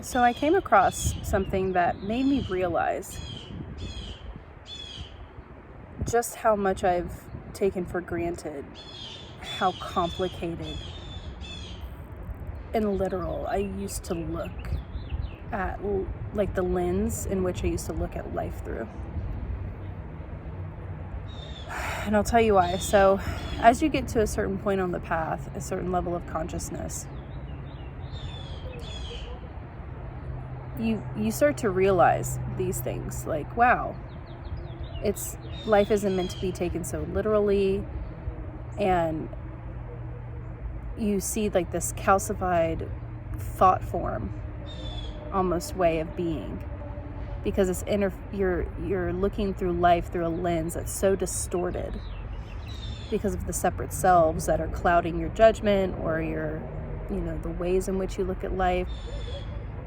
So I came across something that made me realize just how much I've taken for granted, how complicated and literal I used to look at, like the lens in which I used to look at life through. And I'll tell you why. So as you get to a certain point on the path, a certain level of consciousness, you start to realize these things, like, wow, life isn't meant to be taken so literally. And you see like this calcified thought form, almost way of being, because it's you're looking through life through a lens that's so distorted because of the separate selves that are clouding your judgment or the ways in which you look at life.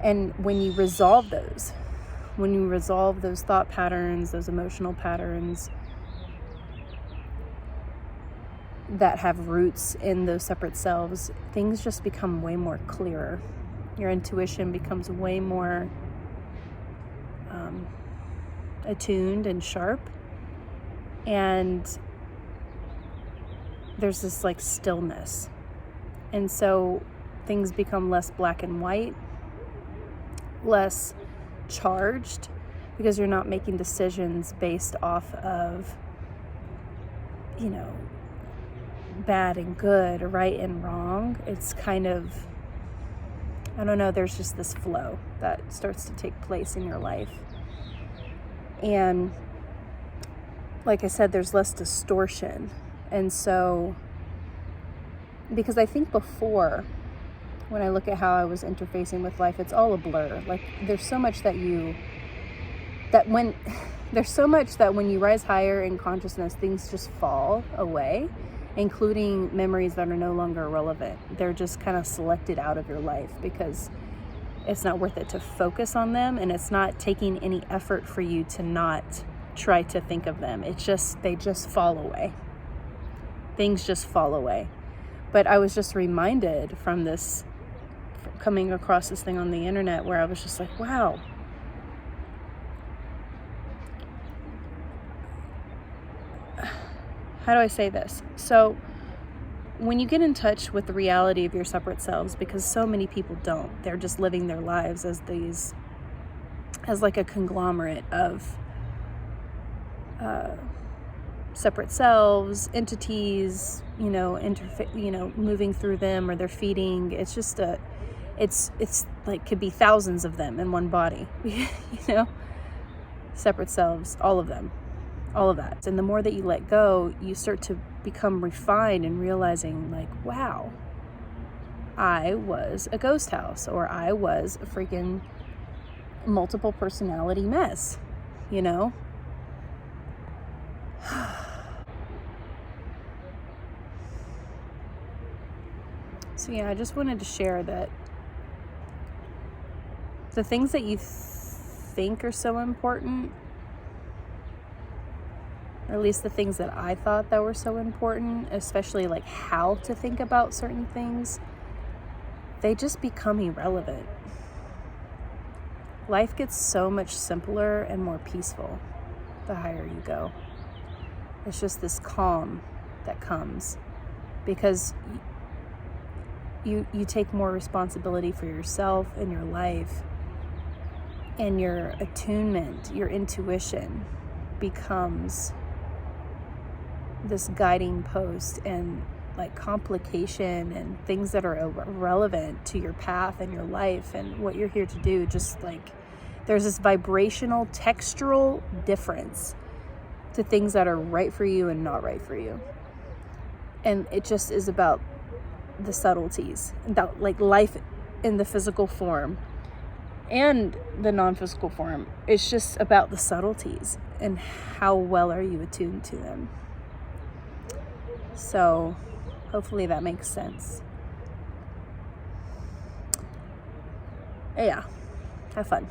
And when you resolve those thought patterns, those emotional patterns that have roots in those separate selves, things just become way more clearer. Your intuition becomes way more attuned and sharp. And there's this like stillness. And so things become less black and white, less charged, because you're not making decisions based off of, bad and good, or right and wrong. It's kind of, I don't know, there's just this flow that starts to take place in your life. And like I said, there's less distortion. And so, because I think before, when I look at how I was interfacing with life, it's all a blur. Like there's so much that when you rise higher in consciousness, things just fall away, including memories that are no longer relevant. They're just kind of selected out of your life because it's not worth it to focus on them, and it's not taking any effort for you to not try to think of them. They just fall away. Things just fall away. But I was just reminded from coming across this thing on the internet where I was just like, wow, how do I say this? So when you get in touch with the reality of your separate selves, because so many people don't, they're just living their lives as like a conglomerate of separate selves, entities, moving through them, or they're feeding. It's just it's like could be thousands of them in one body, separate selves, all of them. All of that. And the more that you let go, you start to become refined and realizing like, wow, I was a ghost house, or I was a freaking multiple personality mess, So yeah, I just wanted to share that the things that you think are so important, or at least the things that I thought that were so important, especially like how to think about certain things, they just become irrelevant. Life gets so much simpler and more peaceful the higher you go. It's just this calm that comes because you take more responsibility for yourself and your life, and your attunement, your intuition becomes this guiding post, and like complication and things that are irrelevant to your path and your life and what you're here to do. Just like there's this vibrational, textural difference to things that are right for you and not right for you. And it just is about the subtleties, about like life in the physical form and the non-physical form. It's just about the subtleties and how well are you attuned to them. So hopefully that makes sense. Yeah, have fun.